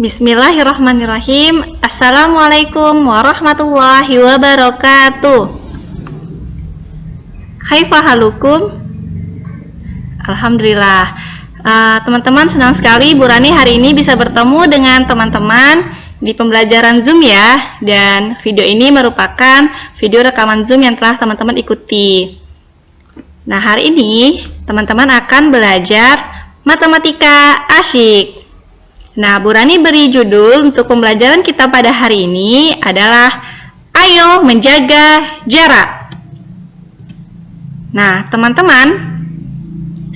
Bismillahirrahmanirrahim. Assalamualaikum warahmatullahi wabarakatuh. Kaifa halukum? Alhamdulillah. Teman-teman, senang sekali Bu Rani hari ini bisa bertemu dengan teman-teman di pembelajaran Zoom ya. Dan video ini merupakan video rekaman Zoom yang telah teman-teman ikuti. Nah, hari ini teman-teman akan belajar matematika asyik. Nah, Bu Rani beri judul untuk pembelajaran kita pada hari ini adalah Ayo Menjaga Jarak. Nah, teman-teman,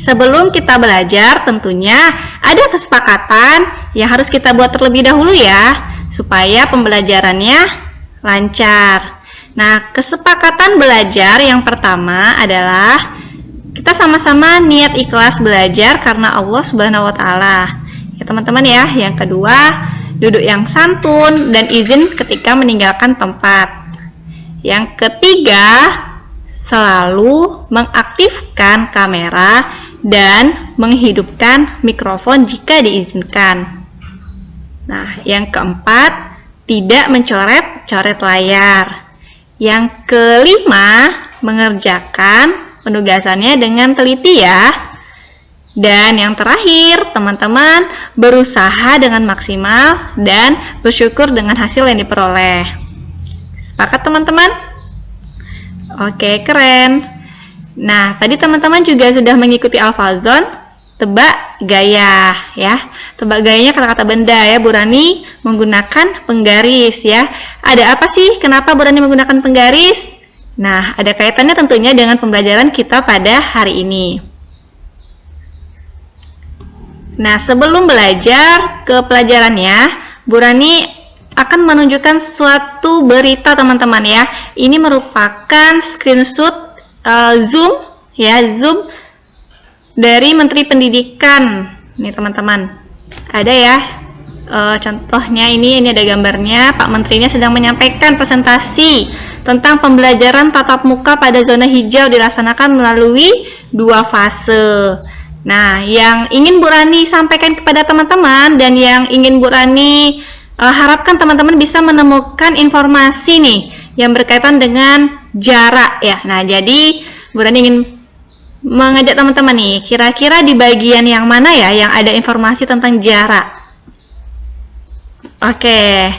sebelum kita belajar tentunya ada kesepakatan yang harus kita buat terlebih dahulu ya, supaya pembelajarannya lancar. Nah, kesepakatan belajar yang pertama adalah kita sama-sama niat ikhlas belajar karena Allah Subhanahu wa Ta'ala. Ya teman-teman ya. Yang kedua, duduk yang santun dan izin ketika meninggalkan tempat. Yang ketiga, selalu mengaktifkan kamera dan menghidupkan mikrofon jika diizinkan. Nah, yang keempat, tidak mencoret-coret layar. Yang kelima, mengerjakan penugasannya dengan teliti ya. Dan yang terakhir, teman-teman berusaha dengan maksimal dan bersyukur dengan hasil yang diperoleh. Sepakat teman-teman? Oke, keren. Nah, tadi teman-teman juga sudah mengikuti Alfazon, tebak gaya ya. Tebak gayanya kata-kata benda ya, Bu Rani menggunakan penggaris ya. Ada apa sih? Kenapa Bu Rani menggunakan penggaris? Nah, ada kaitannya tentunya dengan pembelajaran kita pada hari ini. Nah, sebelum belajar ke pelajarannya, Bu Rani akan menunjukkan suatu berita teman-teman ya. Ini merupakan screenshot Zoom ya, Zoom dari Menteri Pendidikan. Nih teman-teman, ada ya contohnya ini ada gambarnya. Pak Menterinya sedang menyampaikan presentasi tentang pembelajaran tatap muka pada zona hijau dilaksanakan melalui 2 fase. Nah, yang ingin Bu Rani sampaikan kepada teman-teman dan yang ingin Bu Rani harapkan teman-teman bisa menemukan informasi nih yang berkaitan dengan jarak ya. Nah, jadi Bu Rani ingin mengajak teman-teman nih, kira-kira di bagian yang mana ya yang ada informasi tentang jarak? Oke,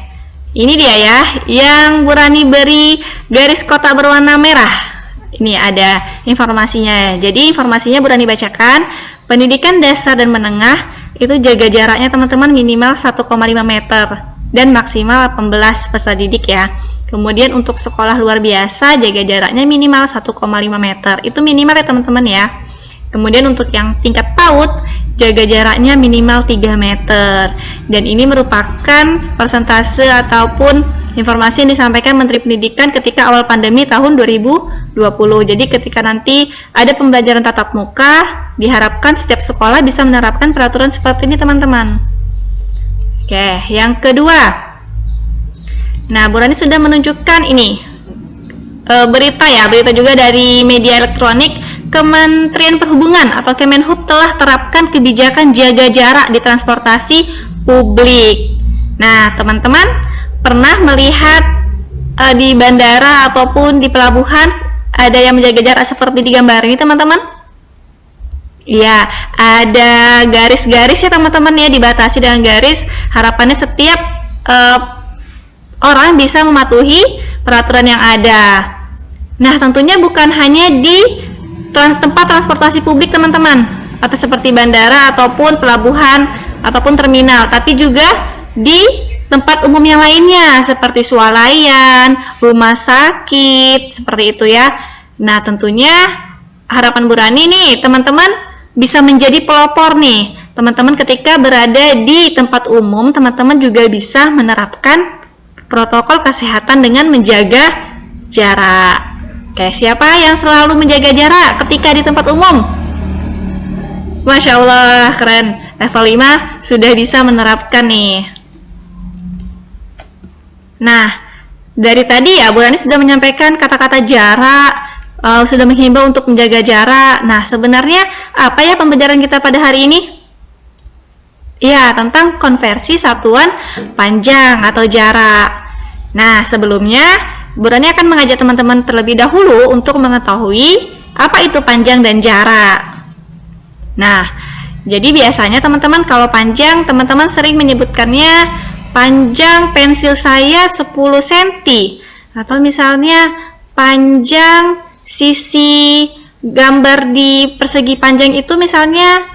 ini dia ya, yang Bu Rani beri garis kotak berwarna merah. Ini ada informasinya. Jadi informasinya Bu Rani bacakan. Pendidikan dasar dan menengah itu jaga jaraknya teman-teman minimal 1,5 meter dan maksimal 18 peserta didik ya. Kemudian untuk sekolah luar biasa jaga jaraknya minimal 1,5 meter. Itu minimal ya teman-teman ya. Kemudian untuk yang tingkat PAUD jaga jaraknya minimal 3 meter. Dan ini merupakan persentase ataupun informasi yang disampaikan Menteri Pendidikan ketika awal pandemi tahun 2020. Jadi ketika nanti ada pembelajaran tatap muka, diharapkan setiap sekolah bisa menerapkan peraturan seperti ini teman-teman. Oke, yang kedua. Nah, Bu Rani sudah menunjukkan ini berita ya, berita juga dari media elektronik. Kementerian Perhubungan atau Kemenhub telah terapkan kebijakan jaga jarak di transportasi publik. Nah, teman-teman pernah melihat di bandara ataupun di pelabuhan ada yang menjaga jarak seperti di gambar ini teman-teman? Ya, ada garis-garis ya teman-teman ya, dibatasi dengan garis. Harapannya setiap orang bisa mematuhi peraturan yang ada. Nah, tentunya bukan hanya di tempat transportasi publik teman-teman, atau seperti bandara ataupun pelabuhan ataupun terminal, tapi juga di tempat umum yang lainnya seperti swalayan, rumah sakit, seperti itu ya. Nah, tentunya harapan Bu Rani nih teman-teman bisa menjadi pelopor nih. Teman-teman ketika berada di tempat umum, teman-teman juga bisa menerapkan protokol kesehatan dengan menjaga jarak. Oke, siapa yang selalu menjaga jarak ketika di tempat umum? Masya Allah, keren. Level 5 sudah bisa menerapkan nih. Nah, dari tadi ya Bu Rani sudah menyampaikan kata-kata jarak, sudah menghimbau untuk menjaga jarak. Nah, sebenarnya apa ya pembelajaran kita pada hari ini? Ya, tentang konversi satuan panjang atau jarak. Nah, sebelumnya Bu Rani akan mengajak teman-teman terlebih dahulu untuk mengetahui apa itu panjang dan jarak. Nah, jadi biasanya teman-teman kalau panjang, teman-teman sering menyebutkannya panjang pensil saya 10 cm. Atau misalnya panjang sisi gambar di persegi panjang itu misalnya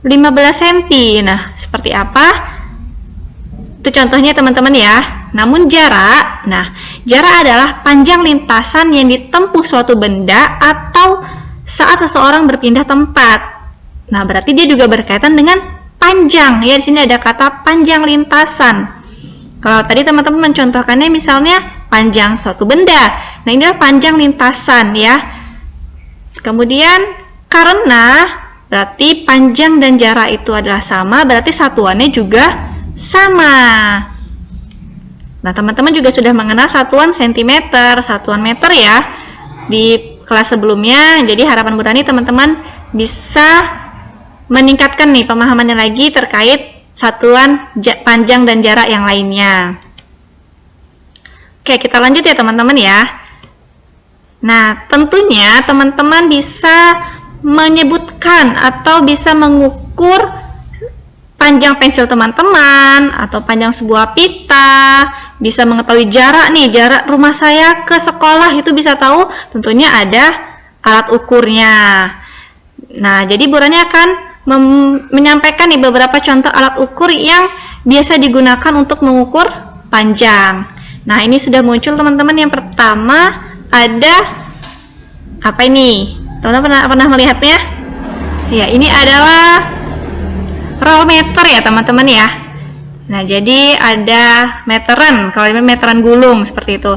15 cm. Nah, seperti apa? Itu contohnya teman-teman ya. Namun jarak, jarak adalah panjang lintasan yang ditempuh suatu benda atau saat seseorang berpindah tempat. Nah, berarti dia juga berkaitan dengan panjang. Ya, di sini ada kata panjang lintasan. Kalau tadi teman-teman mencontohkannya misalnya panjang suatu benda. Nah, ini adalah panjang lintasan ya. Kemudian karena berarti panjang dan jarak itu adalah sama, berarti satuannya juga sama. Nah, teman-teman juga sudah mengenal satuan cm, satuan meter ya di kelas sebelumnya. Jadi harapan Bu Rani teman-teman bisa meningkatkan nih pemahamannya lagi terkait satuan panjang dan jarak yang lainnya. Oke, kita lanjut ya teman-teman ya. Nah, tentunya teman-teman bisa menyebutkan atau bisa mengukur panjang pensil teman-teman atau panjang sebuah pita, bisa mengetahui jarak nih, jarak rumah saya ke sekolah itu bisa tahu, tentunya ada alat ukurnya. Nah, jadi Bu Rani akan menyampaikan nih beberapa contoh alat ukur yang biasa digunakan untuk mengukur panjang. Nah, ini sudah muncul teman-teman. Yang pertama ada apa ini? Teman-teman pernah melihatnya? Ya, ini adalah roll meter ya teman-teman ya. Nah, jadi ada meteran, kalau ini meteran gulung seperti itu.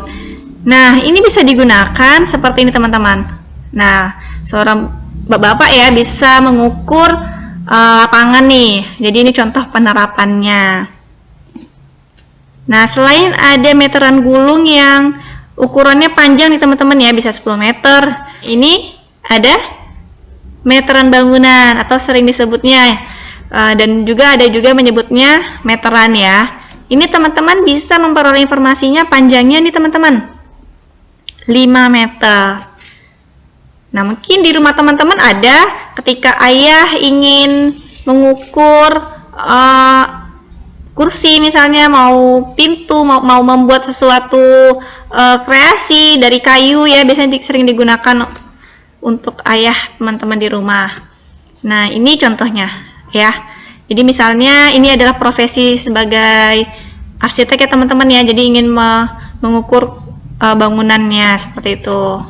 Nah, ini bisa digunakan seperti ini teman-teman. Nah, seorang bapak-bapak ya bisa mengukur lapangan nih. Jadi ini contoh penerapannya. Nah, selain ada meteran gulung yang ukurannya panjang nih teman-teman ya, bisa 10 meter. Ini ada meteran bangunan atau sering disebutnya dan juga ada juga menyebutnya meteran ya. Ini teman-teman bisa memperoleh informasinya panjangnya nih teman-teman 5 meter. Nah, mungkin di rumah teman-teman ada ketika ayah ingin mengukur kursi misalnya, mau pintu, mau membuat sesuatu kreasi dari kayu ya, biasanya sering digunakan untuk ayah teman-teman di rumah. Nah, ini contohnya ya. Jadi misalnya ini adalah profesi sebagai arsitek ya teman-teman ya, jadi ingin mengukur bangunannya seperti itu.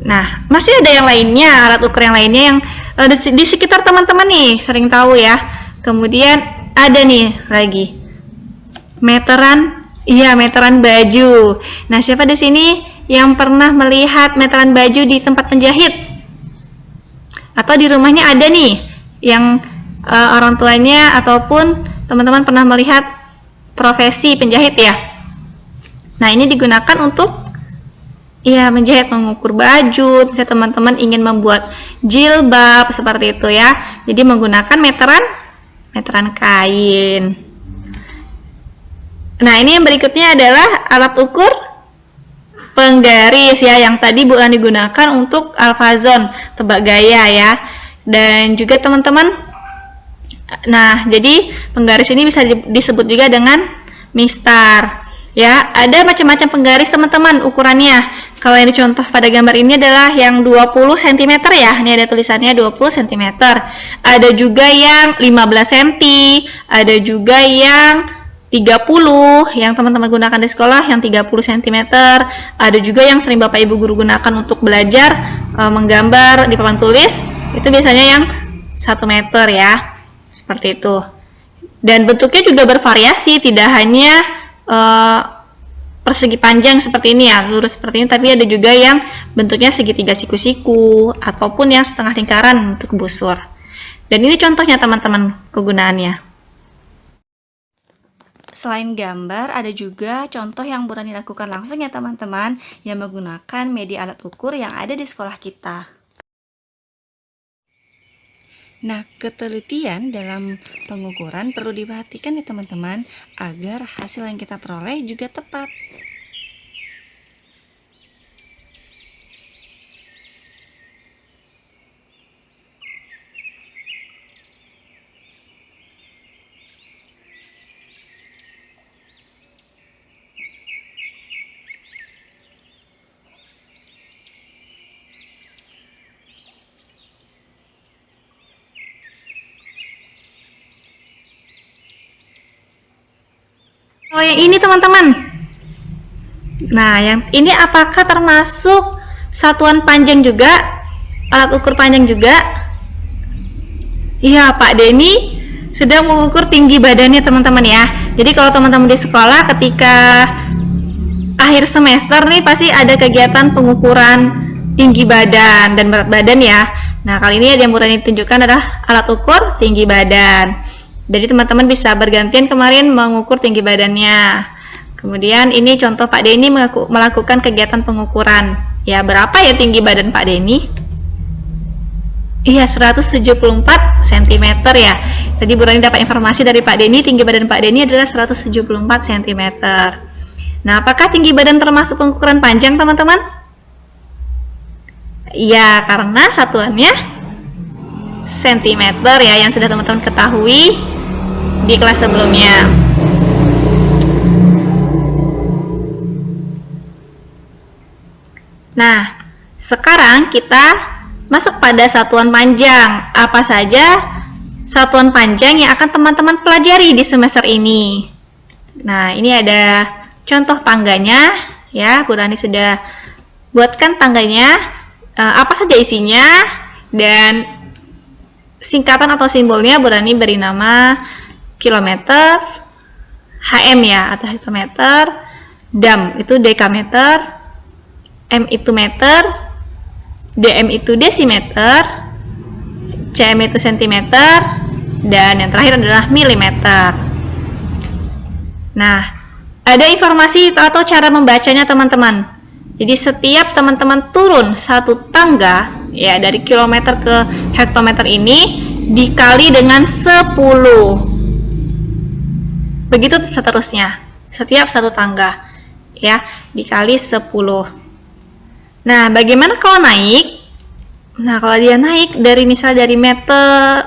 Nah, masih ada yang lainnya, alat ukur yang lainnya yang di sekitar teman-teman nih sering tahu ya. Kemudian ada nih lagi meteran, iya meteran baju. Nah, siapa di sini yang pernah melihat meteran baju di tempat penjahit? Atau di rumahnya ada nih yang orang tuanya ataupun teman-teman pernah melihat profesi penjahit ya. Nah, ini digunakan untuk menjahit, mengukur baju. Misalnya teman-teman ingin membuat jilbab seperti itu ya. Jadi menggunakan meteran kain. Nah, ini yang berikutnya adalah alat ukur penggaris ya, yang tadi Bu Rani gunakan untuk alfazon, tebak gaya ya. Dan juga teman-teman, nah jadi penggaris ini bisa disebut juga dengan mistar ya. Ada macam-macam penggaris teman-teman ukurannya. Kalau yang dicontoh pada gambar ini adalah yang 20 cm ya. Ini ada tulisannya 20 cm. Ada juga yang 15 cm, ada juga yang 30 yang teman-teman gunakan di sekolah, yang 30 cm. Ada juga yang sering Bapak Ibu guru gunakan untuk belajar menggambar di papan tulis. Itu biasanya yang 1 meter ya. Seperti itu. Dan bentuknya juga bervariasi, tidak hanya persegi panjang seperti ini ya, lurus seperti ini, tapi ada juga yang bentuknya segitiga siku-siku ataupun yang setengah lingkaran untuk busur. Dan ini contohnya teman-teman kegunaannya. Selain gambar, ada juga contoh yang Bu Rani lakukan langsung ya teman-teman, yang menggunakan media alat ukur yang ada di sekolah kita. Nah, ketelitian dalam pengukuran perlu diperhatikan ya teman-teman, agar hasil yang kita peroleh juga tepat. Oh, yang ini teman-teman. Nah, yang ini apakah termasuk satuan panjang juga? Alat ukur panjang juga? Iya, Pak Denny sedang mengukur tinggi badannya teman-teman ya. Jadi kalau teman-teman di sekolah ketika akhir semester nih pasti ada kegiatan pengukuran tinggi badan dan berat badan ya. Nah, kali ini yang Burani tunjukkan adalah alat ukur tinggi badan. Jadi teman-teman bisa bergantian kemarin mengukur tinggi badannya. Kemudian ini contoh Pak Denny melakukan kegiatan pengukuran. Ya, berapa ya tinggi badan Pak Denny? Iya, 174 cm ya. Tadi Burani dapat informasi dari Pak Denny, tinggi badan Pak Denny adalah 174 cm. Nah, apakah tinggi badan termasuk pengukuran panjang teman-teman? Iya, karena satuannya cm ya, yang sudah teman-teman ketahui di kelas sebelumnya. Nah, sekarang kita masuk pada satuan panjang. Apa saja satuan panjang yang akan teman-teman pelajari di semester ini? Nah, ini ada contoh tangganya ya. Burani sudah buatkan tangganya. Apa saja isinya dan singkatan atau simbolnya Burani beri nama kilometer, HM ya atau hektometer, dam itu dekameter, M itu meter, DM itu desimeter, cm itu sentimeter, dan yang terakhir adalah milimeter. Nah, ada informasi atau cara membacanya teman-teman. Jadi setiap teman-teman turun satu tangga ya dari kilometer ke hektometer ini dikali dengan 10. Begitu seterusnya. Setiap satu tangga ya dikali 10. Nah, bagaimana kalau naik? Nah, kalau dia naik dari dari meter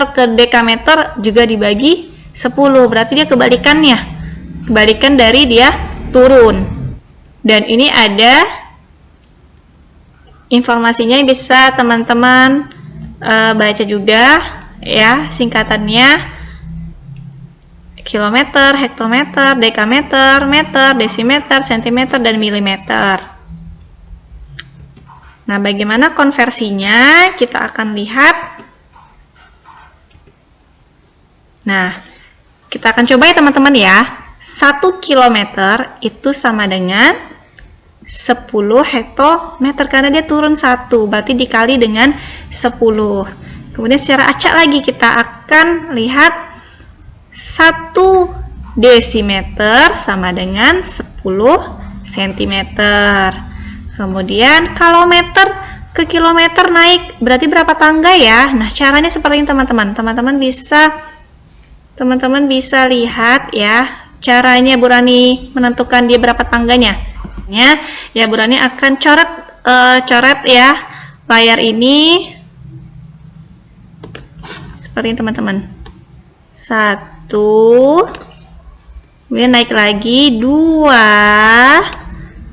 ke dekameter juga dibagi 10. Berarti dia kebalikannya. Kebalikan dari dia turun. Dan ini ada informasinya yang bisa teman-teman baca juga ya, singkatannya kilometer, hektometer, dekameter, meter, desimeter, sentimeter, dan milimeter. Nah, bagaimana konversinya? Kita akan lihat. Nah, kita akan coba ya teman-teman ya. 1 kilometer itu sama dengan 10 hektometer karena dia turun 1, berarti dikali dengan 10. Kemudian secara acak lagi kita akan lihat 1 desimeter sama dengan 10 cm. Kemudian kalau meter ke kilometer naik berarti berapa tangga ya? Nah, caranya seperti ini teman-teman. Teman-teman bisa lihat ya. Caranya Burani menentukan dia berapa tangganya. Ya, Burani akan coret ya layar ini seperti ini teman-teman. 1, kemudian naik lagi 2,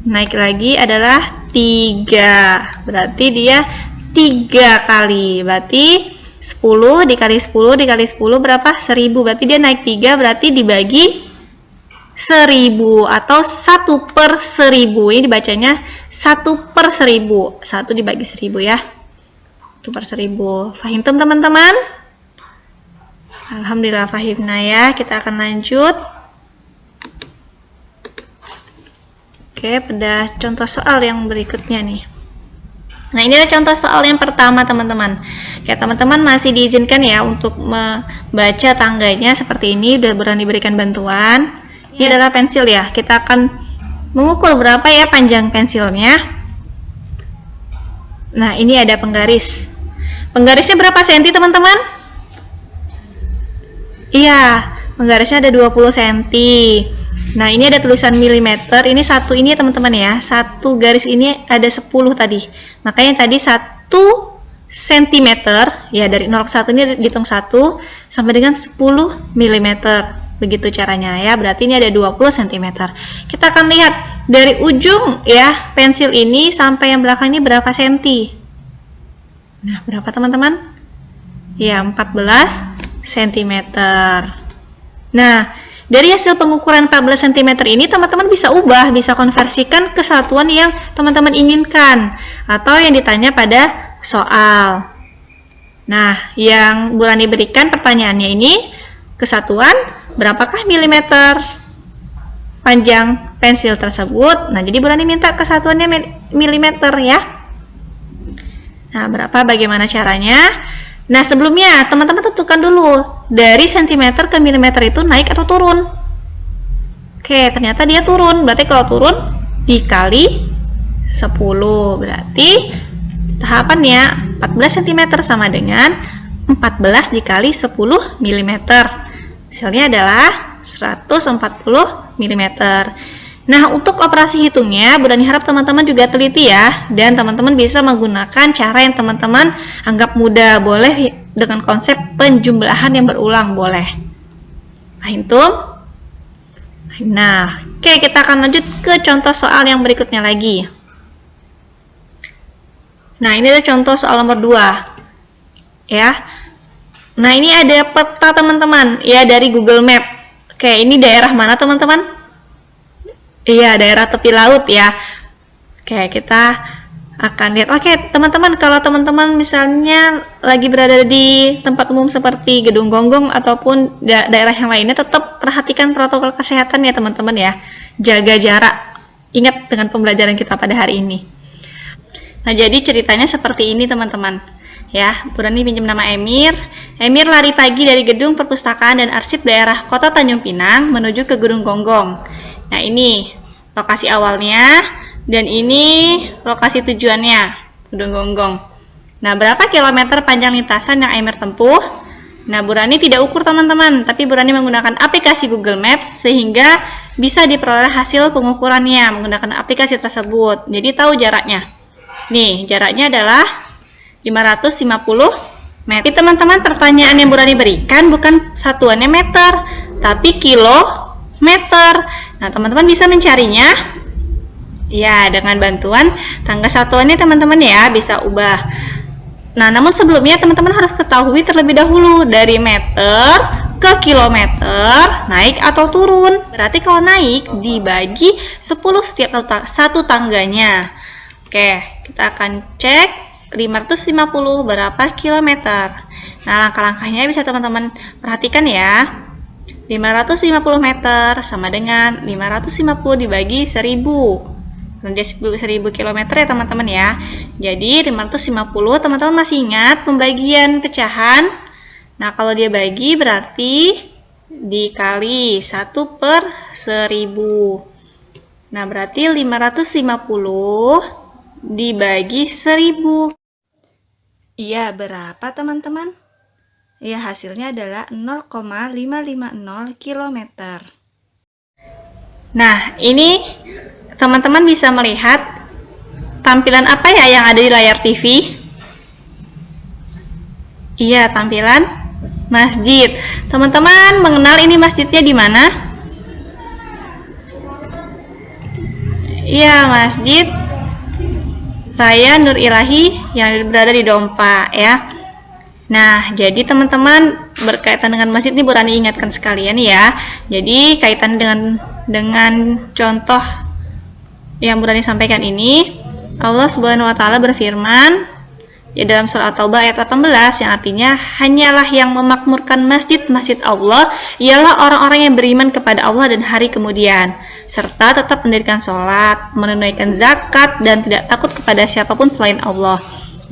naik lagi adalah 3. Berarti dia 3 kali. Berarti 10 dikali 10 dikali 10 berapa? 1000. Berarti dia naik 3, berarti dibagi 1000 atau 1/1000. Ini dibacanya 1/1000. 1 dibagi 1000 ya. 1/1000. Fahim teman-teman? Alhamdulillah fahimna ya. Kita akan lanjut. Oke, pada contoh soal yang berikutnya nih. Nah, ini adalah contoh soal yang pertama teman-teman. Oke, teman-teman masih diizinkan ya untuk membaca tangganya seperti ini. Udah Burani berikan bantuan. Ini adalah pensil ya. Kita akan mengukur berapa ya panjang pensilnya. Nah, ini ada penggaris. Penggarisnya berapa senti, teman-teman? Iya, penggarisnya ada 20 cm. Nah, ini ada tulisan milimeter. Ini satu ini ya, teman-teman ya. Satu garis ini ada 10 tadi. Makanya tadi 1 cm, ya dari 0 ke 1 ini dihitung 1 sampai dengan 10 mm. Begitu caranya ya. Berarti ini ada 20 cm. Kita akan lihat dari ujung ya pensil ini sampai yang belakang ini berapa senti. Nah, berapa teman-teman? Ya, 14 cm. Nah, dari hasil pengukuran 14 cm ini teman-teman bisa ubah, bisa konversikan ke satuan yang teman-teman inginkan atau yang ditanya pada soal. Nah, yang Bu Rani berikan pertanyaannya ini kesatuan berapakah milimeter panjang pensil tersebut. Nah, jadi Bu Rani minta kesatuannya milimeter ya. Nah, berapa, bagaimana caranya? Nah, sebelumnya teman-teman tentukan dulu dari sentimeter ke milimeter itu naik atau turun. Oke, ternyata dia turun. Berarti kalau turun dikali 10. Berarti tahapannya 14 cm sama dengan 14 dikali 10 mm. Hasilnya adalah 140 mm. Nah, untuk operasi hitungnya, Bu Rani harap teman-teman juga teliti ya, dan teman-teman bisa menggunakan cara yang teman-teman anggap mudah. Boleh dengan konsep penjumlahan yang berulang, boleh. Nah, oke, kita akan lanjut ke contoh soal yang berikutnya lagi. Nah, ini ada contoh soal nomor 2. Ya. Nah, ini ada peta teman-teman ya dari Google Map. Oke, ini daerah mana teman-teman? Iya, daerah tepi laut ya. Oke, kita akan lihat. Oke, teman-teman, kalau teman-teman misalnya lagi berada di tempat umum seperti Gedung Gonggong ataupun daerah yang lainnya, tetap perhatikan protokol kesehatan ya teman-teman ya. Jaga jarak. Ingat dengan pembelajaran kita pada hari ini. Nah, jadi ceritanya seperti ini teman-teman. Ya, Bu Rani pinjam nama Emir. Emir lari pagi dari gedung perpustakaan dan arsip daerah Kota Tanjung Pinang menuju ke Gedung Gonggong. Nah, ini lokasi awalnya dan ini lokasi tujuannya, Gedung Gonggong. Nah, berapa kilometer panjang lintasan yang Emir tempuh? Nah, Bu Rani tidak ukur teman-teman, tapi Bu Rani menggunakan aplikasi Google Maps sehingga bisa diperoleh hasil pengukurannya menggunakan aplikasi tersebut. Jadi tahu jaraknya. Nih, jaraknya adalah 550 meter. Teman-teman, pertanyaan yang Bu Rani berikan bukan satuannya meter, tapi kilometer. Nah, teman-teman bisa mencarinya ya dengan bantuan tangga satuannya teman-teman ya, bisa ubah. Nah, namun sebelumnya teman-teman harus ketahui terlebih dahulu dari meter ke kilometer naik atau turun. Berarti kalau naik dibagi 10 setiap satu tangganya. Oke, kita akan cek 550 berapa kilometer. Nah, langkah-langkahnya bisa teman-teman perhatikan ya. 550 meter sama dengan 550 dibagi 1000. Nanti 1000 km ya teman-teman ya. Jadi 550 teman-teman masih ingat pembagian pecahan. Nah, kalau dia bagi berarti dikali 1/1000. Nah, berarti 550 dibagi 1000. Iya, berapa teman-teman? Ya, hasilnya adalah 0,550 km. Nah, ini teman-teman bisa melihat tampilan apa ya yang ada di layar TV? Iya, tampilan masjid. Teman-teman mengenal ini masjidnya di mana? Iya, Masjid Raya Nur Ilahi yang berada di Dompa ya. Nah, jadi teman-teman berkaitan dengan masjid ini Bu Rani ingatkan sekalian ya. Jadi kaitan dengan contoh yang Bu Rani sampaikan ini, Allah Subhanahu wa taala berfirman ya dalam surah At-Taubah ayat 18 yang artinya hanyalah yang memakmurkan masjid-masjid Allah ialah orang-orang yang beriman kepada Allah dan hari kemudian serta tetap mendirikan sholat, menunaikan zakat dan tidak takut kepada siapapun selain Allah.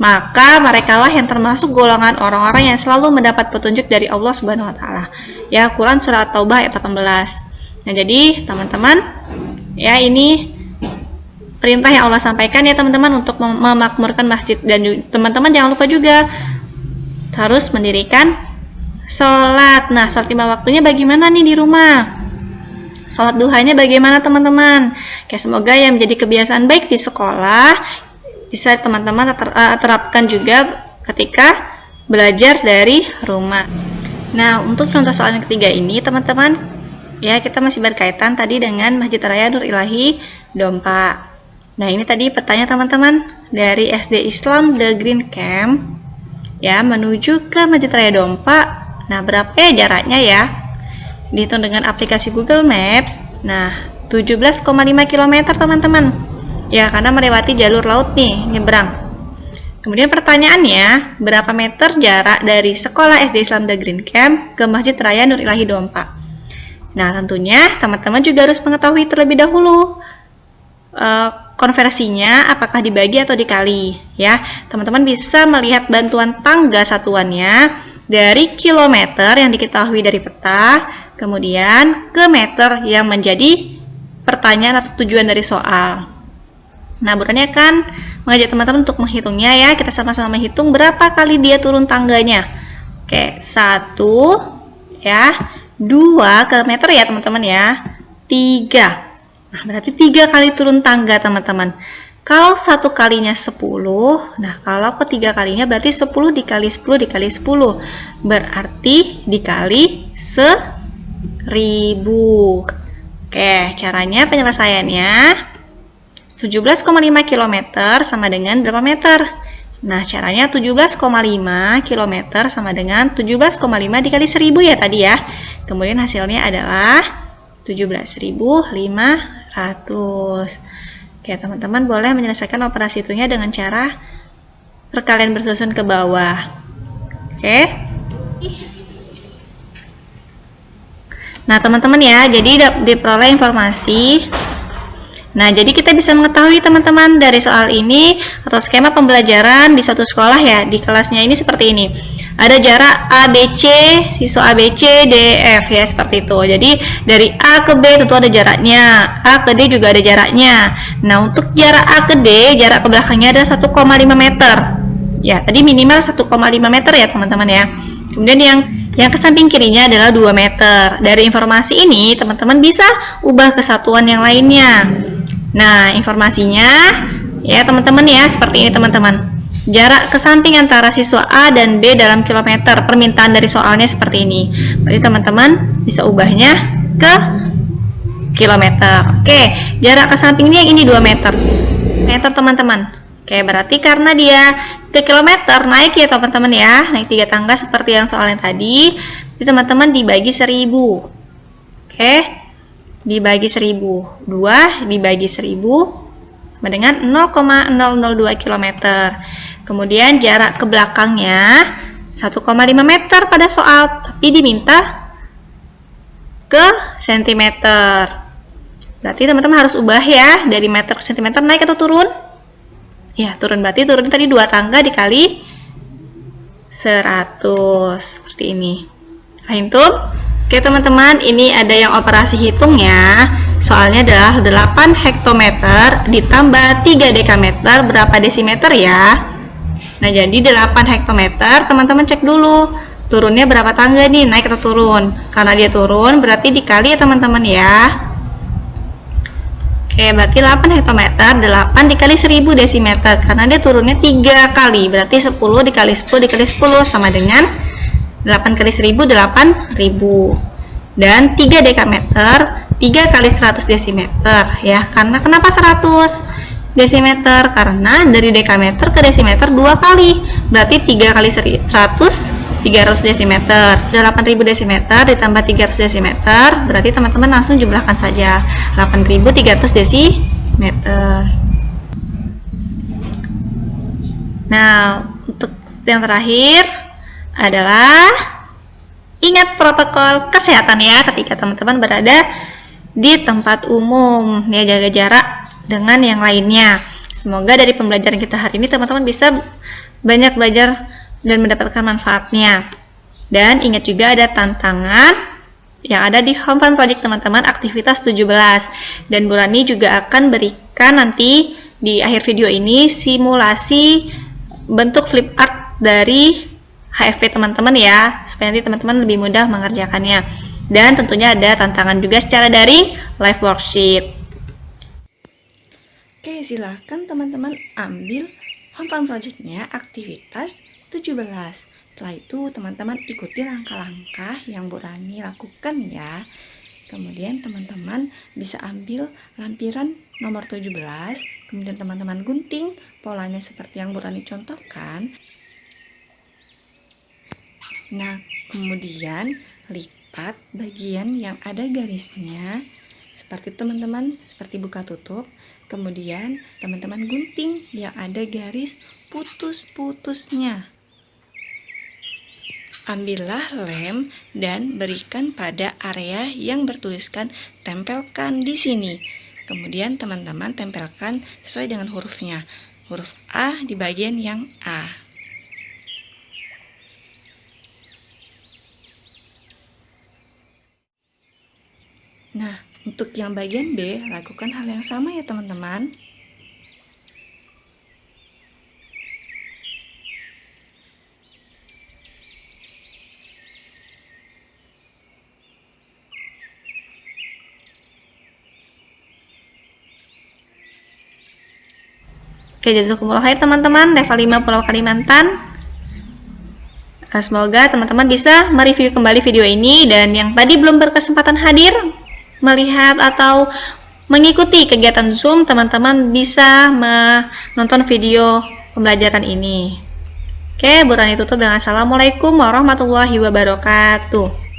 Maka merekalah yang termasuk golongan orang-orang yang selalu mendapat petunjuk dari Allah Subhanahu wa taala. Ya, Quran surah At-Taubah ayat 18. Nah, jadi teman-teman, ya ini perintah yang Allah sampaikan ya teman-teman untuk memakmurkan masjid, dan teman-teman jangan lupa juga harus mendirikan sholat. Nah, sholat 5 waktunya bagaimana nih di rumah? Sholat duhanya bagaimana teman-teman? Oke, semoga yang menjadi kebiasaan baik di sekolah bisa teman-teman terapkan juga ketika belajar dari rumah. Nah, untuk contoh soal yang ketiga ini teman-teman, ya kita masih berkaitan tadi dengan Masjid Raya Nur Ilahi Dompa. Nah, ini tadi petanya teman-teman dari SD Islam The Green Camp ya menuju ke Masjid Raya Dompa. Nah, berapa ya jaraknya ya? Dihitung dengan aplikasi Google Maps. Nah, 17,5 km teman-teman. Ya, karena melewati jalur laut nih, nyebrang. Kemudian pertanyaannya, berapa meter jarak dari sekolah SD Islam The Green Camp ke Masjid Raya Nur Ilahi Dompa? Nah, tentunya teman-teman juga harus mengetahui terlebih dahulu konversinya apakah dibagi atau dikali ya. Teman-teman bisa melihat bantuan tangga satuannya dari kilometer yang diketahui dari peta, kemudian ke meter yang menjadi pertanyaan atau tujuan dari soal. Nah, bukannya kan mengajak teman-teman untuk menghitungnya ya. Kita sama-sama menghitung berapa kali dia turun tangganya. Oke, 1 ya, 2 ke meter ya teman-teman ya, 3. Nah, berarti 3 kali turun tangga teman-teman. Kalau 1 kalinya 10, nah kalau ketiga kalinya berarti 10 dikali 10 dikali 10. Berarti dikali 1000. Oke, caranya penyelesaiannya 17,5 km sama dengan berapa meter? Nah, caranya 17,5 km sama dengan 17,5 dikali 1000 ya tadi ya. Kemudian hasilnya adalah 17.500. Oke, teman-teman boleh menyelesaikan operasi hitungnya dengan cara perkalian bersusun ke bawah. Oke. Nah, teman-teman ya, jadi diperoleh informasi. Nah, jadi kita bisa mengetahui teman-teman dari soal ini atau skema pembelajaran di satu sekolah ya, di kelasnya ini seperti ini. Ada jarak ABC, siswa ABC, D, F ya, seperti itu. Jadi dari A ke B tentu ada jaraknya, A ke D juga ada jaraknya. Nah, untuk jarak A ke D, jarak ke belakangnya ada 1,5 meter. Ya, tadi minimal 1,5 meter ya teman-teman ya. Kemudian yang ke samping kirinya adalah 2 meter. Dari informasi ini, teman-teman bisa ubah ke satuan yang lainnya. Nah, informasinya ya teman-teman ya, seperti ini teman-teman. Jarak ke samping antara siswa A dan B dalam kilometer. Permintaan dari soalnya seperti ini. Berarti teman-teman bisa ubahnya ke kilometer. Oke, jarak ke sampingnya yang ini 2 meter. Meter teman-teman. Oke, berarti karena dia ke kilometer naik ya teman-teman ya. Naik 3 tangga seperti yang soal yang tadi. Jadi teman-teman dibagi 1000. Oke. Dibagi 1000. 2 dibagi 1000 sama dengan 0,002 km. Kemudian jarak ke belakangnya 1,5 meter pada soal, tapi diminta ke sentimeter. Berarti teman-teman harus ubah ya, dari meter ke sentimeter naik atau turun? Ya, turun, berarti turun tadi 2 tangga dikali 100. Seperti ini. Paham tuh? Oke teman-teman, ini ada yang operasi hitungnya. Soalnya adalah 8 hektometer ditambah 3 dekameter, berapa desimeter ya? Nah, jadi 8 hektometer, teman-teman cek dulu turunnya berapa tangga nih, naik atau turun. Karena dia turun, berarti dikali ya teman-teman ya. Oke, berarti 8 hektometer, 8 dikali 1000 desimeter. Karena dia turunnya 3 kali, berarti 10 dikali 10 dikali 10 sama dengan 8 kali 1000, 8000. Dan 3 dekameter, 3 kali 100 desimeter ya. Karena kenapa 100 desimeter? Karena dari dekameter ke desimeter 2 kali. Berarti 3 kali 100, 300 desimeter. 8000 desimeter ditambah 300 desimeter. Berarti teman-teman langsung jumlahkan saja. 8300 desimeter. Nah, untuk yang terakhir adalah ingat protokol kesehatan ya ketika teman-teman berada di tempat umum ya, jaga jarak dengan yang lainnya. Semoga dari pembelajaran kita hari ini teman-teman bisa banyak belajar dan mendapatkan manfaatnya. Dan ingat juga ada tantangan yang ada di home fun project teman-teman, aktivitas 17. Dan Bu Rani juga akan berikan nanti di akhir video ini simulasi bentuk flip art dari HFP teman-teman ya, supaya nanti teman-teman lebih mudah mengerjakannya. Dan tentunya ada tantangan juga secara daring, live worksheet. Oke, silakan teman-teman ambil home farm project-nya aktivitas 17. Setelah itu teman-teman ikuti langkah-langkah yang Bu Rani lakukan ya. Kemudian teman-teman bisa ambil lampiran nomor 17, kemudian teman-teman gunting polanya seperti yang Bu Rani contohkan. Nah, kemudian lipat bagian yang ada garisnya seperti teman-teman, seperti buka tutup. Kemudian teman-teman gunting yang ada garis putus-putusnya. Ambillah lem dan berikan pada area yang bertuliskan tempelkan di sini. Kemudian teman-teman tempelkan sesuai dengan hurufnya. Huruf A di bagian yang A. Nah, untuk yang bagian B, lakukan hal yang sama ya teman-teman. Oke, jazakumullah khair teman-teman, level 5 Pulau Kalimantan. Semoga teman-teman bisa mereview kembali video ini, dan yang tadi belum berkesempatan hadir melihat atau mengikuti kegiatan Zoom, teman-teman bisa menonton video pembelajaran ini. Oke, Bu Rani tutup dengan Assalamualaikum warahmatullahi wabarakatuh.